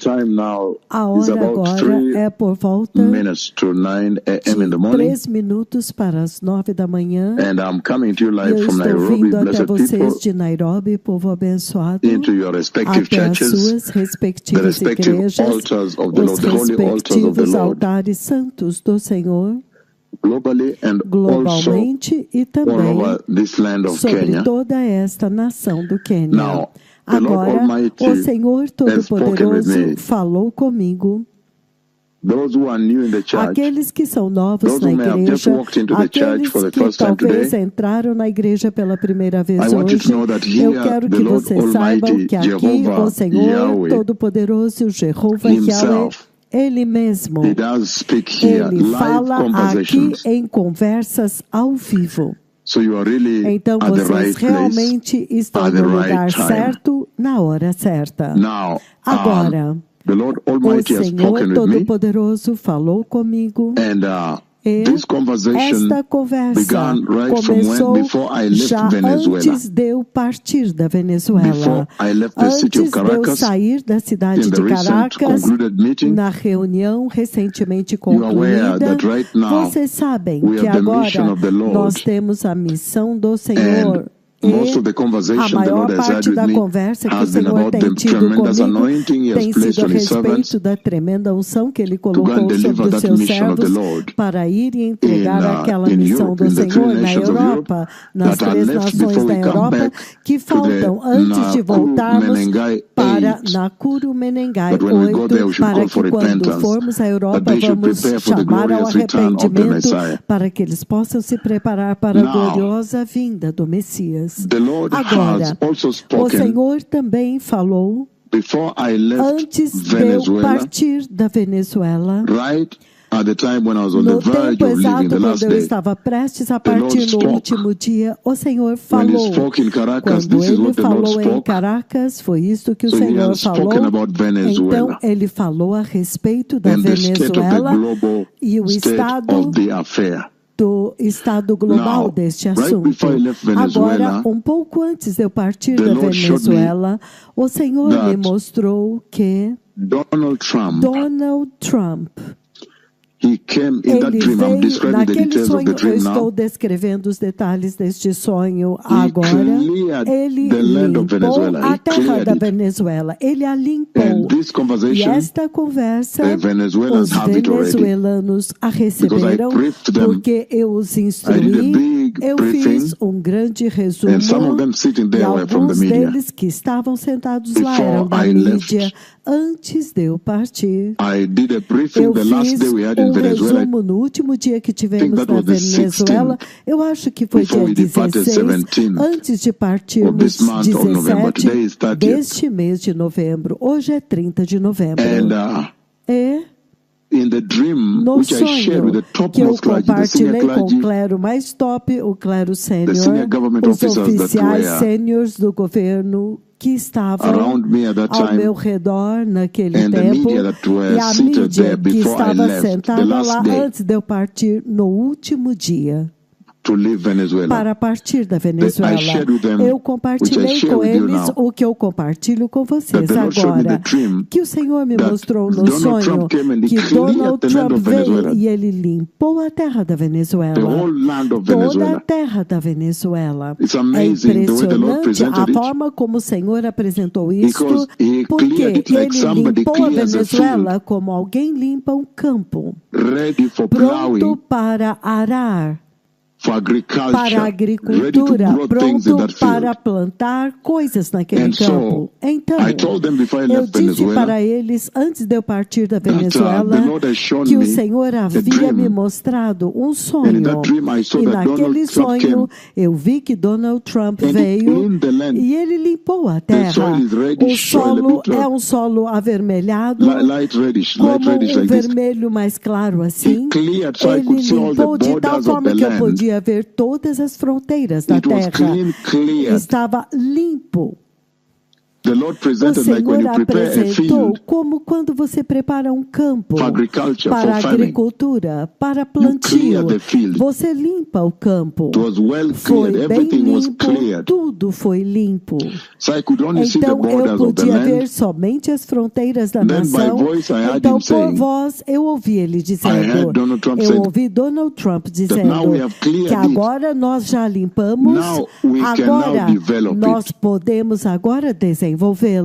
time now A is hora about agora é por volta 3 to 9 a.m. in the morning. 3 minutos para as 9 da manhã. And I'm coming to you E live eu from estou Nairobi, vindo até blessed vocês people, de Nairobi, povo abençoado, into your respective até as churches, suas the respectivas respective igrejas, altars of the os Lord, the holy altars of the respectivos Lord, altares santos do Senhor, globally and also globalmente e all também over this land of sobre Kenya. toda esta nação do Quênia. Now, the Lord Agora, Almighty o Senhor has spoken with Todo-Poderoso me. falou comigo. Those who are new in the church, Aqueles que são novos those na who may have just igreja, walked into the church aqueles for the que first time talvez today, entraram na igreja pela primeira vez I want you to hoje, know that eu here quero the que Lord vocês saibam Almighty, que aqui Jehovah o Senhor Yahweh Todo-Poderoso, Jeová Yahweh, himself, Ele mesmo, he does speak here, Ele live fala aqui conversations. em conversas ao vivo. So you are really Então at the vocês right place realmente estão at the no right lugar time. certo, na hora certa. Now, Agora, the Lord o Almighty has Senhor spoken with me, Todo-Poderoso falou comigo. and E this conversation esta conversa began right from when começou before I left já Venezuela. antes de eu partir da Venezuela. Before I left the city of Antes de eu Caracas, sair da cidade in the de recent Caracas, concluded meeting, na reunião recentemente you are aware concluída, that right now vocês sabem we que have the mission agora of the Lord, nós temos a missão do Senhor. and most of the A conversation the maior Lord has had parte with da me conversa que o has been Senhor about tem the tido tremendous comigo anointing He has tem placed sido a on His servants respeito da tremenda unção que Ele to go and colocou deliver sobre os that seus mission of the servos Lord para ir e entregar aquela in missão Europe, do in the three Senhor na nations of Europe Europa, nas that are 3 left nações before da we come Europa, back que to the faltam antes de Nakuru voltarmos Menengai para 8. Nakuru Menengai But when we go there, we 8, should para call for que quando repentance, formos à that Europa they should vamos prepare for the chamar ao glorious return of the arrependimento Messiah. para que eles possam se preparar para a Now, gloriosa vinda do Messias. the Lord Agora, has also o spoken Senhor também falou before I left antes de eu Venezuela, partir da Venezuela, right at the time when I was on the no verge tempo of leaving exato the quando last eu day. estava prestes a The Lord partir no spoke. último dia, o Senhor When He falou. spoke in Caracas, Quando this is Ele what the Lord falou em spoke. Caracas, foi isto que o So He Senhor has spoken falou. about Então, Venezuela Ele falou a respeito da and the state of the Venezuela global e o state estado of the affair. do estado global Now, deste right assunto. before I left Venezuela, Agora, um pouco antes de eu partir the da Lord showed Venezuela, o Senhor me that mostrou que Donald Trump, Donald Trump, he came in that ele dream. I'm veio describing the naquele details of sonho. the Eu dream estou now. descrevendo os detalhes deste sonho He agora. cleared Ele the land of limpou Venezuela. a He terra cleared da it. Venezuela. Ele a And limpou. this E conversation, esta conversa, the Venezuelans os have it already. venezuelanos a receberam, briefed them. porque eu os I did a instruí. big Eu briefing, fiz um grande resumo, and some of them sitting e there were from the alguns media. deles que estavam sentados lá Before eram da I mídia. left, Antes de eu partir, I did a briefing eu the last fiz day we had in Venezuela. resumo no último dia que I think tivemos that na was the Venezuela. 16th, Eu acho que foi before dia we departed 16, 17th antes de of partirmos this month of November. 17 Today is 30th. deste mês de novembro. Hoje é 30 de novembro. And E in the dream, no which I shared with sonho the que eu topmost clergy, the senior compartilhei com o clergy, clero mais top, o clero senior sênior, government os officers that oficiais were sêniores do governo que estavam around me at that ao time, meu redor naquele and the tempo, media that were e a seated mídia there que before I estava left the sentada last lá day antes de eu partir no último dia to leave Venezuela. para partir da I Venezuela. shared with them, Eu which I compartilhei share com with you eles now, o que eu compartilho com that vocês the Lord showed me the agora, dream que o Senhor me that mostrou no Donald sonho Trump came and he que cleared Donald the land Trump of Venezuela, veio e ele limpou a terra da the Venezuela. whole land of Toda a Venezuela. terra da Venezuela. It's É amazing the way the Lord impressionante a presented it, forma como o Senhor apresentou isto, because He porque cleared it like ele somebody limpou a clears a field Venezuela como alguém limpa um campo, ready for pronto plowing, para arar, for para a agriculture, ready to agricultura, grow things in pronto that para field. plantar coisas naquele And campo. so, Então, I told them before I eu left disse Venezuela para eles, antes de eu partir da that the Venezuela, Lord has shown que o me Senhor a havia me dream. mostrado um And in sonho. that dream, I saw E that naquele Donald Trump sonho, came eu vi que Donald Trump and he veio cleaned the land. e ele limpou a The soil terra. is O reddish soil, a solo bit é um solo avermelhado, light reddish como like this. vermelho mais claro He assim. cleared so I Ele could see all the limpou de tal borders of forma the que eu land. podia ver todas as fronteiras da It was terra. cleared. Estava limpo. The Lord O presented like when Senhor you prepare a apresentou field como quando você prepara um campo for agriculture, para for farming. agricultura, para clear plantio. the field. Você limpa o campo. It was well Foi cleared. bem Everything was limpo, cleared. tudo foi limpo. So I could only see the Então eu borders of the podia ver land. somente as fronteiras da Then by nação. voice I heard Então him por saying, voz eu ouvi ele I dizendo, heard Donald Trump eu said ouvi Donald Trump now dizendo we have cleared que it. agora nós já limpamos, Now we can agora now develop nós it. podemos agora desenvolvê-la.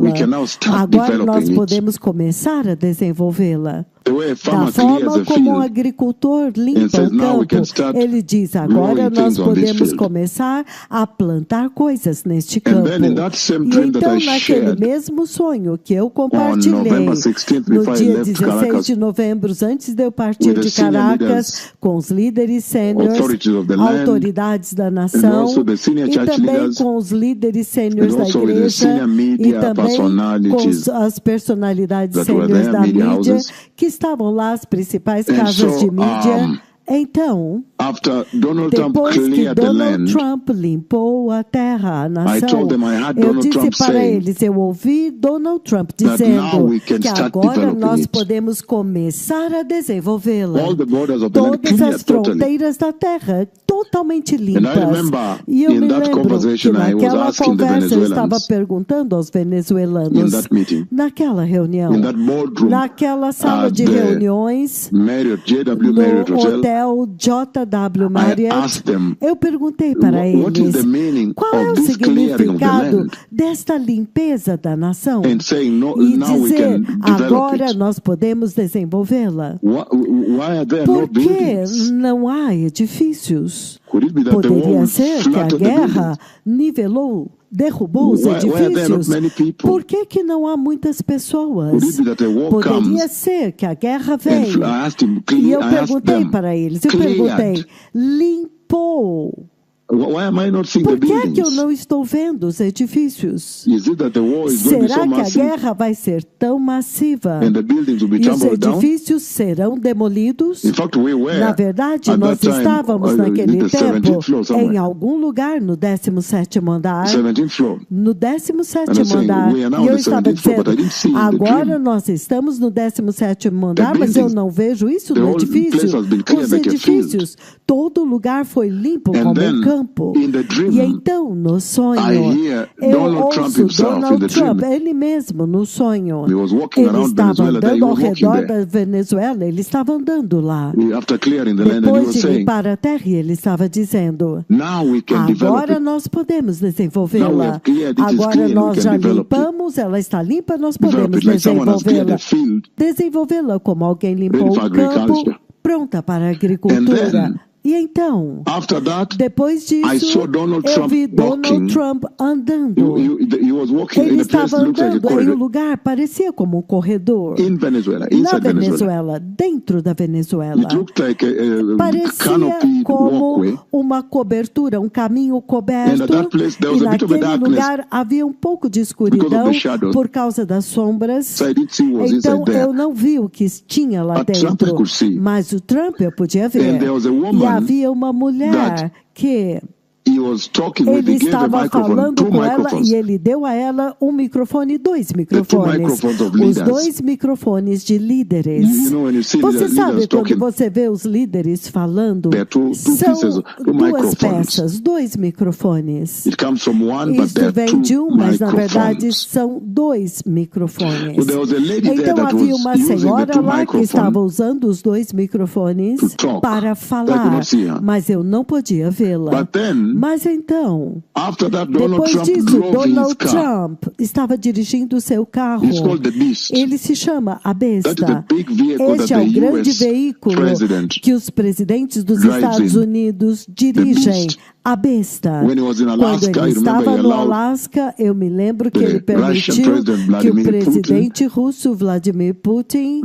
We can now start Agora nós developing it. podemos começar a desenvolvê-la. The way a Da farmer clears forma a como um field, agricultor limpa and says, o "Now we can campo, start ele diz, agora growing nós things on this podemos field." começar a plantar coisas neste And campo. then in that same E dream that então, I naquele shared mesmo sonho que eu on compartilhei, November 16th, no before I dia left 16 Caracas, de novembro, antes de eu partir with the de senior Caracas, leaders, com os líderes sêniores, authorities of the land, autoridades da and nação, also the senior e church também leaders, com os líderes sêniores and da also with the igreja, senior e media também com personalities as personalidades that were sêniores there, da media mídia, houses. que estavam lá, as principais And casas so, de mídia. Então, after Donald Trump depois que cleared the Donald land, Trump limpou a terra, a nação, told them I heard eu Donald disse Trump para saying eles, eu ouvi Donald Trump that now dizendo we can que start agora developing nós it. podemos começar a desenvolvê-la. All the borders of the land Todas cleared as totally. fronteiras da terra totalmente And I limpas. remember E eu in me that lembro que conversation I was naquela asking the conversa eu estava Venezuelans perguntando aos in venezuelanos, that meeting, naquela reunião, in that boardroom, naquela sala at de the reuniões, Marriott, JW Marriott no Hotel, hotel JW I Marriott, asked them, eu perguntei para what is eles the meaning qual é o of this clearing of the significado land? desta limpeza da nação And saying, no, e now we dizer, can develop agora it. nós podemos desenvolvê-la. Why are there no Por que buildings? não há edifícios? Could it be that the Poderia war ser que a flattened the guerra buildings? derrubou os Why are there not edifícios. many people? Por que não há muitas pessoas? Could it be that the war Poderia comes ser que a guerra and vem. I asked him, E eu I asked perguntei them, para eles, eu cleared. perguntei, limpou. Why am I not seeing the Por que é que eu buildings? não estou vendo os edifícios? Is it that the war is going to be Será so que a massive guerra vai ser tão massiva and the buildings will be e os tumbled down? edifícios serão demolidos? In fact, we were Na verdade, at nós that time, estávamos in naquele the tempo 17th floor em somewhere. algum lugar no 17º andar. 17th floor. No And I'm 17º saying, andar. we are now E eu on the estava 17th floor, but I dizendo, didn't see the agora dream. nós estamos no 17º andar, The mas eu buildings, não vejo isso the no whole place edifício. has been cleared Os like a edifícios, todo lugar foi limpo And como then, um campo. in the dream, E então, no sonho, I hear eu Donald Trump ouço himself in Donald the Trump, dream. ele mesmo, no sonho. He was walking Ele around estava Venezuela there, he andando ao was walking redor there. da Venezuela, ele estava andando lá. After clearing the land, and he Depois was de saying, limpar a terra, ele estava dizendo, now we can develop agora it. nós podemos Now we desenvolvê-la. have cleared, it is Agora clean, we nós can já develop it. limpamos, ela está limpa, nós Develop podemos it like someone has cleared desenvolvê-la. a field. Desenvolvê-la como alguém limpou Ready for o campo, agriculture. pronta para a And agricultura. then, E então, after that, depois I disso, saw Donald eu Trump vi Donald walking. Trump andando. He was walking Ele in a place estava that looks like a andando em um corridor lugar, parecia como um corredor. in Venezuela, Na inside Venezuela. Venezuela, dentro da Venezuela. It looked like a Parecia canopy como walkway. uma cobertura, um caminho And coberto. at that place, there was E a bit of a naquele darkness lugar havia um pouco de because escuridão of the shadows. por causa das sombras. So I didn't see what was Então inside there. eu não vi o que tinha lá But Trump dentro. could see. Mas o Trump eu podia ver. And there was a E woman havia uma mulher that que he was talking with. ele He gave a estava microphone, falando two com ela microphones. e ele deu a ela um microfone e dois two microfones. microphones of Os leaders. dois microfones de líderes. You know, when you see Você leaders sabe quando talking, você vê os líderes falando, there are two são pieces, two duas microphones. peças, dois microfones. It comes from one, but Isso there are vem two de um, mas na verdade microphones. são dois microfones. Well, there was a lady there Então that havia was uma using the senhora two lá que estava microphones usando os dois microfones to talk. para I could falar, not see her. mas eu não podia vê-la. But then, Mas então, after that, Donald depois Trump disso, drove Donald his car. Trump estava dirigindo o seu carro. It's called the Beast. Ele se chama a That is the Besta. big vehicle Este that é o the grande US veículo president que os presidentes dos drives Estados in. Unidos dirigem. Beast. A Besta. When he was in Quando Alaska, ele I remember estava he no allowed Alasca, eu me lembro que the ele Russian permitiu president que o Vladimir presidente russo Vladimir Putin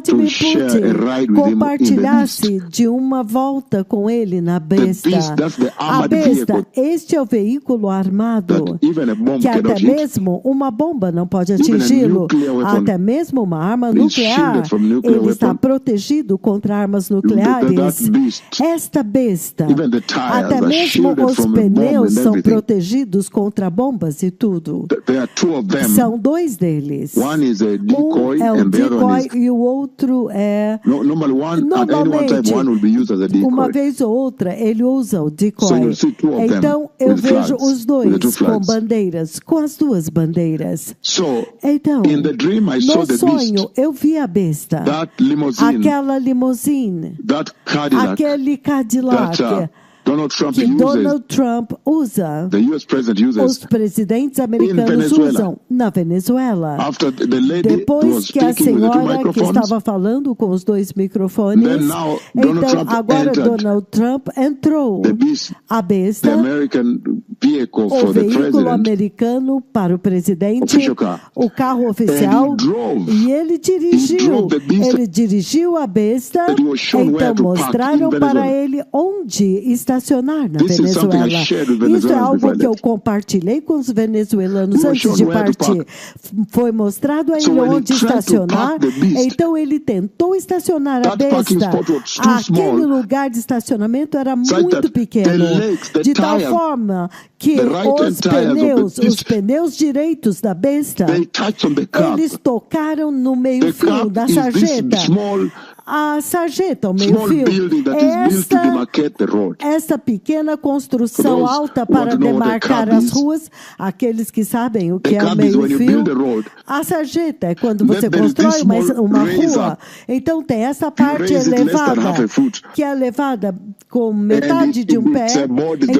to share a ride with him in the Beast. compartilhasse de uma volta com ele na Besta. Beast, that's the A armored Besta, vehicle este é o veículo armado that even a bomb que até cannot hit. mesmo uma bomba não pode Even a atingi-lo, nuclear weapon até mesmo uma arma is nuclear, shielded from nuclear ele está weapon. protegido contra armas nucleares. That beast, Esta besta, even the tires Até are mesmo shielded os from a bomb pneus and são everything. protegidos contra bombas e tudo. There are two of them. São dois deles. One is a decoy Um é o and the other one decoy is... e o outro é... Normally, at any one Normalmente, time, one will be used as a uma decoy. vez ou outra, ele usa o So decoy. you'll see two of them Então, eu with vejo flags, os with the two dois com flags. bandeiras, com as duas bandeiras. So, Então, in the dream, I saw no the sonho, beast, eu vi a besta, that limousine, aquela limusine, that Cadillac, aquele Cadillac that Donald Trump que uses, Donald Trump usa, the U.S. president os uses, presidentes americanos Venezuela. usam na Venezuela. after the lady was Depois que a speaking with the two senhora que microphones. estava falando com os dois microfones, Then now, Donald então Trump agora entered. Donald Trump entrou. The beast, A the besta, American vehicle o for the veículo president, americano para o presidente, Official car. o carro oficial, And he drove. e ele dirigiu. drove the beast. Ele dirigiu a besta, And he was shown where então to park mostraram in para Venezuela. ele onde estacionar na This is something I Venezuela. shared with Isso é Venezuelans algo before I que eu left. compartilhei com os venezuelanos He was antes shown de where to partir. Foi mostrado a So ele when he onde tried to estacionar, park the beast, então ele tentou estacionar a that parking besta. spot was too Aquele small, lugar de estacionamento era such muito that pequeno, the legs, the de tal tires, forma que the right os hand tires of the pneus, beast, os pneus direitos da besta, they touched on the cap. eles tocaram no The meio-fio cap da is this sarjeta. small A sarjeta, o small meio-fio. building that is built to demarcate the road. Essa pequena construção For those alta who para want to know what a demarcar cab as is, ruas, aqueles que sabem o the que é o cab is when you meio-fio. build a road. A sarjeta é quando você There is this constrói small uma raise rua. up. Então tem essa parte raise it less than half elevada, a foot. que é elevada com metade de um pé. it's the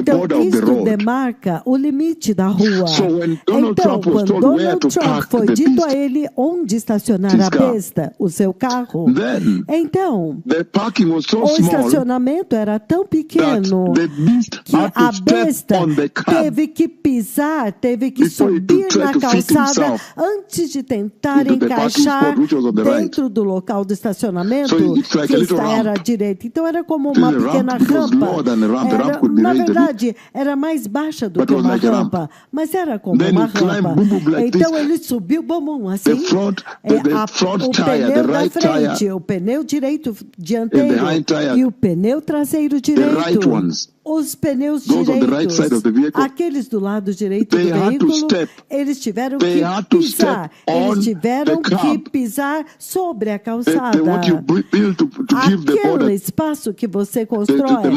Então border of the isso road. demarca o limite da rua. So when Donald Então, Trump was quando told where Donald to Trump park foi the dito beast, a ele onde estacionar his a car, besta, o seu carro, then então the parking was so o small estacionamento era tão that pequeno the beast que had a to step besta on the cab teve que pisar, teve que before he subir could try na to fit calçada himself antes de tentar into the parking encaixar spot, which was on the right. dentro do local do estacionamento, So it's like que a little era à ramp. direita. Então era como This uma is a pequena ramp. It was rampa. lower than a ramp. The Era, ramp could be na raised a bit. verdade, era mais baixa do But que it was uma like a ramp. rampa, mas era como Then uma he climbed rampa. boom, boom, like Então this. ele subiu bum assim. The front, É, the front o tire, pneu the da right frente, tire, o pneu direito and the dianteiro hind tire, e o pneu traseiro the direito. right ones, Os pneus those on the right direitos, side of the vehicle, aqueles do lado direito they do had to veículo, step. eles tiveram They que had to pisar. step on Eles tiveram the que cab. pisar sobre a calçada. what you build to give the Aquele border, espaço que você the constrói, the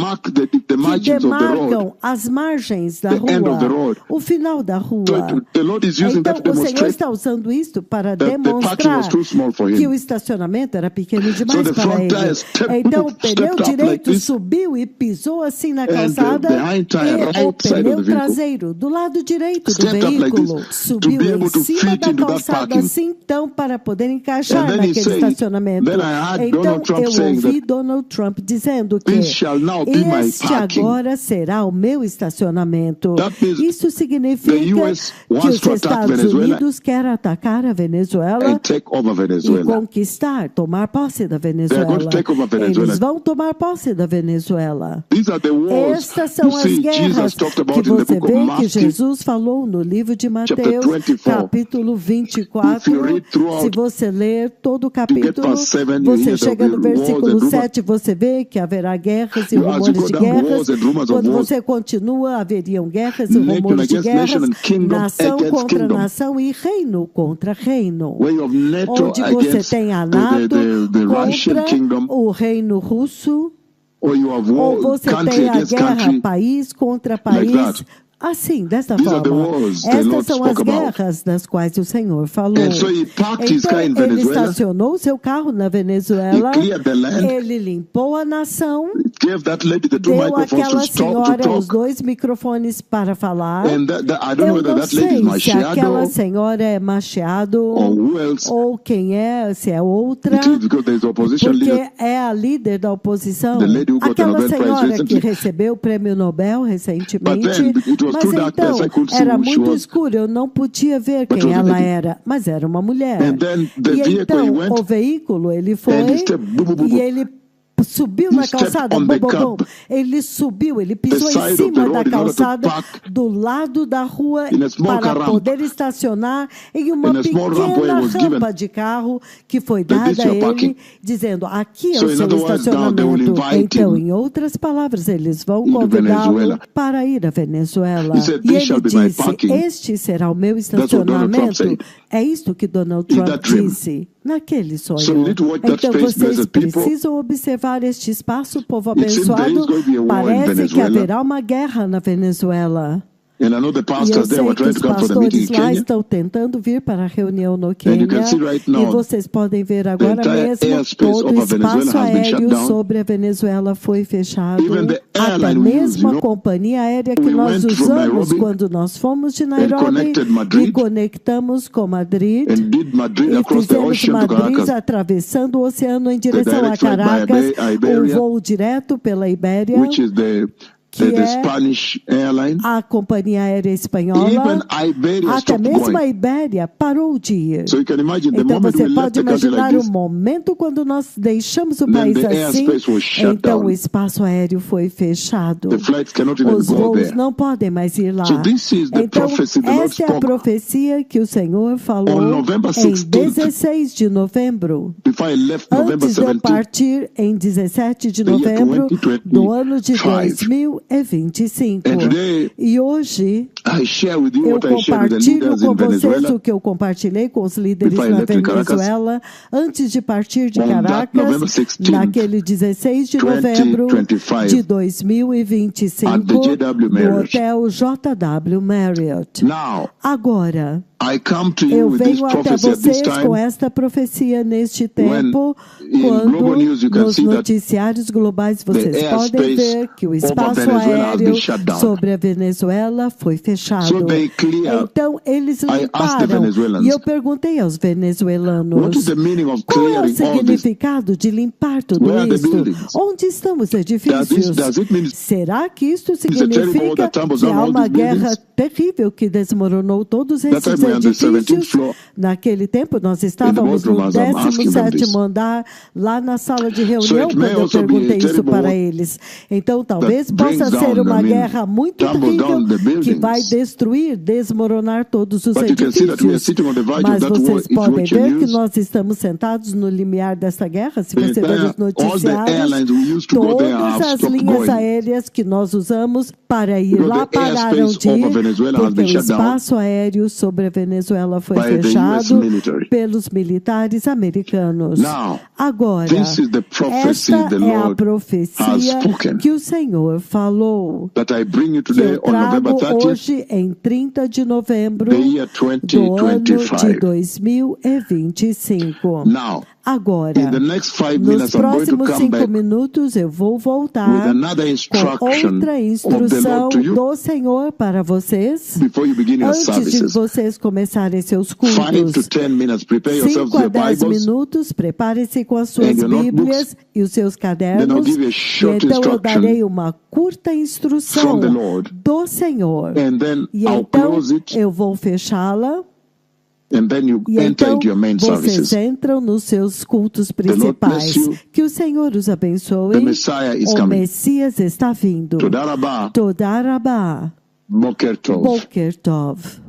que margins of the road. demarcam as margens da The end of the rua, road. o final da rua. So the Lord is using Então, that to o Senhor demonstrate está usando isto para that the parking demonstrar was too small for que o him. estacionamento era pequeno demais the para front ele. tire Então, o stepped pneu up like direito this. subiu e pisou assim na And calçada, the hind tire, e o right side of pneu the vehicle, traseiro do lado direito do stepped up like veículo this subiu to be em able to cima fit da into that calçada parking. assim, então, para poder encaixar And then he naquele said, estacionamento. then I heard Então, Donald Trump eu saying ouvi that Donald Trump dizendo que this shall now be my este parking. agora será o meu estacionamento. That means Isso significa the US que wants os to attack Estados Venezuela Unidos querem atacar a Venezuela and take over e Venezuela. conquistar, tomar posse da They are Venezuela. going to take over Venezuela. Eles vão tomar posse da Venezuela. These are the wars Estas são you as see guerras Jesus talked que about in the você book of vê que Matthew. Jesus falou no livro de Mateus, 24. capítulo If 24. you read throughout, Se você ler todo o you get capítulo, verse 7, you você hear chega no there'll be wars versículo and rumors. 7, você vê que haverá guerras e You- as you rumores go de down, guerras. wars and rumors of Quando wars. você continua, haveriam guerras e Nation rumores de against nation guerras, and kingdom nação against contra kingdom. nação e reino contra reino. Where you have NATO Onde você against tem a the NATO Russian contra kingdom, o reino russo, or you have ou war, você country tem a against guerra country. país contra like país. that. Assim, desta These are the forma. wars the Estas Lord são as spoke about. guerras das quais o Senhor falou. And so he parked his car in Então, ele Venezuela. estacionou seu carro na Venezuela, He cleared the land. ele limpou a nação, Gave that lady the two deu microphones àquela to senhora os talk. dois microfones para falar. And I don't know Eu whether não that lady is sei se aquela Machado senhora é Machado or who else. ou quem é, se é outra. It is because there is opposition leader. Porque é a líder da oposição. The lady who got the Aquela Nobel Prize senhora que recently. recebeu o prêmio Nobel But recentemente. then it was Mas too dark there, então, so I couldn't see era who she muito was. escuro, eu não podia ver But quem it was a ela lady. era. Mas era uma mulher. And then the E vehicle então, he went, o veículo, ele foi and he stepped, boom, boom, boom, e boom. ele subiu He na stepped calçada, on bum, the bum, bum. curb, Ele subiu, ele pisou em side of the cima road da in order to calçada, park do lado da rua, in a small para car ramp. poder estacionar em uma In a small ramp where pequena it was given rampa de carro que foi that this dada a you're parking. ele, dizendo, aqui é So o in seu other words, now they will estacionamento. invite Então, him em outras palavras, eles vão into convidá-lo Venezuela. para ir à Venezuela. He said, E "This ele shall be my disse, parking." este será o meu That's what Donald Trump estacionamento. said. É isto que Donald In Trump that dream. disse naquele sonho. So you need to watch that Então space, vocês blessed people. precisam observar este espaço, povo It seems there abençoado. is going to be a war in Parece que Venezuela. haverá uma guerra na Venezuela. And I know the E eu pastors there sei were que trying os to come for the meeting pastores in lá Kenya. estão tentando vir para a reunião no And you Quênia. can see right E now, vocês podem ver agora entire mesmo, airspace todo o over Venezuela espaço has been shut aéreo down. sobre a Venezuela foi fechado. Even the Até airline we use, mesmo you know, a companhia aérea que we nós went from usamos Nairobi quando nós fomos de and Nairobi connected e Madrid conectamos com Madrid. and did Madrid E across the fizemos ocean to Madrid Caracas. atravessando o oceano em direção a direct flight by Caracas, o Iberia, voo direto pela Ibéria, which is the que é Spanish airline. a companhia aérea espanhola. Even Iberia Até stopped mesmo a going. Ibéria parou de ir. So you can imagine the Então moment você we left pode the country imaginar like o this, momento quando nós deixamos o then país the assim, airspace was shut então down. o espaço aéreo foi fechado. The flights cannot even Os go voos there. não podem mais ir lá. So this is the Então, prophecy the Lord esta é a spoke profecia que o Senhor falou on November em 16th. 16 de novembro. Before I left November Antes de eu 17th, partir em 17 de the year novembro 2025. do ano de 2025. And today, E hoje I share with you eu what I shared with the compartilho leaders com in vocês Venezuela o que eu compartilhei com os líderes before I na left in Caracas. Venezuela antes de partir de On that Caracas, November 16th, naquele 16 de novembro 2025, de 2025, at the JW no Marriott. Hotel JW Marriott. Now, Agora, I come to you eu with this venho até prophecy at this vocês time. com esta profecia neste tempo, in quando global news you can nos see that noticiários globais vocês the podem airspace ver que o over espaço Venezuela has aéreo been shut down. sobre a Venezuela foi fechado. So they clear. Então eles I asked the limparam. Venezuelans, E eu perguntei aos venezuelanos, what is the meaning of qual é o clearing all this? significado de limpar tudo Where are the isso? buildings? Onde estão os edifícios? Does it mean Será que isto a terrible war significa that tumbles que down há all uma these guerra buildings? terrível que desmoronou todos That esses time we are on the 17th edifícios? floor. Naquele tempo, nós estávamos boardroom no as I'm asking them this. 17º andar, lá na sala de So reunião, it may quando eu also be a perguntei isso terrible para war eles. Então, talvez brings possa ser down, uma I mean, guerra muito tumbles down the terrível que buildings. vai destruir, desmoronar todos os But you can see that we are edifícios. sitting on the verge of Mas that war. vocês If you podem watch your ver que news, nós estamos sentados no limiar dessa guerra. Se the você ver os all the noticiários, airlines we used to go there todas have as stopped linhas going. aéreas que nós usamos para ir Because lá the pararam airspace de over ir, Venezuela has porque been o shut down espaço aéreo sobre a Venezuela foi by the US fechado military. pelos militares americanos. Now, Agora, this is the prophecy esta the é a Lord has profecia spoken que o Senhor falou, that I bring you que today eu on November trago 30th, hoje em 30 de novembro the year do ano de 2025. 2025. Now, Agora, in the next 5 nos minutes, I'm going to próximos come 5 back minutos eu vou with voltar another com instruction outra of the instrução Lord to you do Senhor para vocês. before you begin your Antes de services. vocês começarem seus 5 to cultos, 10 minutes, prepare yourselves 5 with a your 10 Bibles. minutos, prepare-se com as suas And your Bíblias e os seus Then I'll cadernos. give you a E short então eu instruction darei uma curta instrução from the Lord. do Senhor. And then E I'll então close it, eu vou fechá-la. and then you E enter então into your main vocês services. entram nos seus cultos Lord bless principais. you. Que o Senhor os abençoe. The Messiah is O coming. Messias está vindo. Toda Rabah, Toda Rabá. Boker Tov. Boker Tov.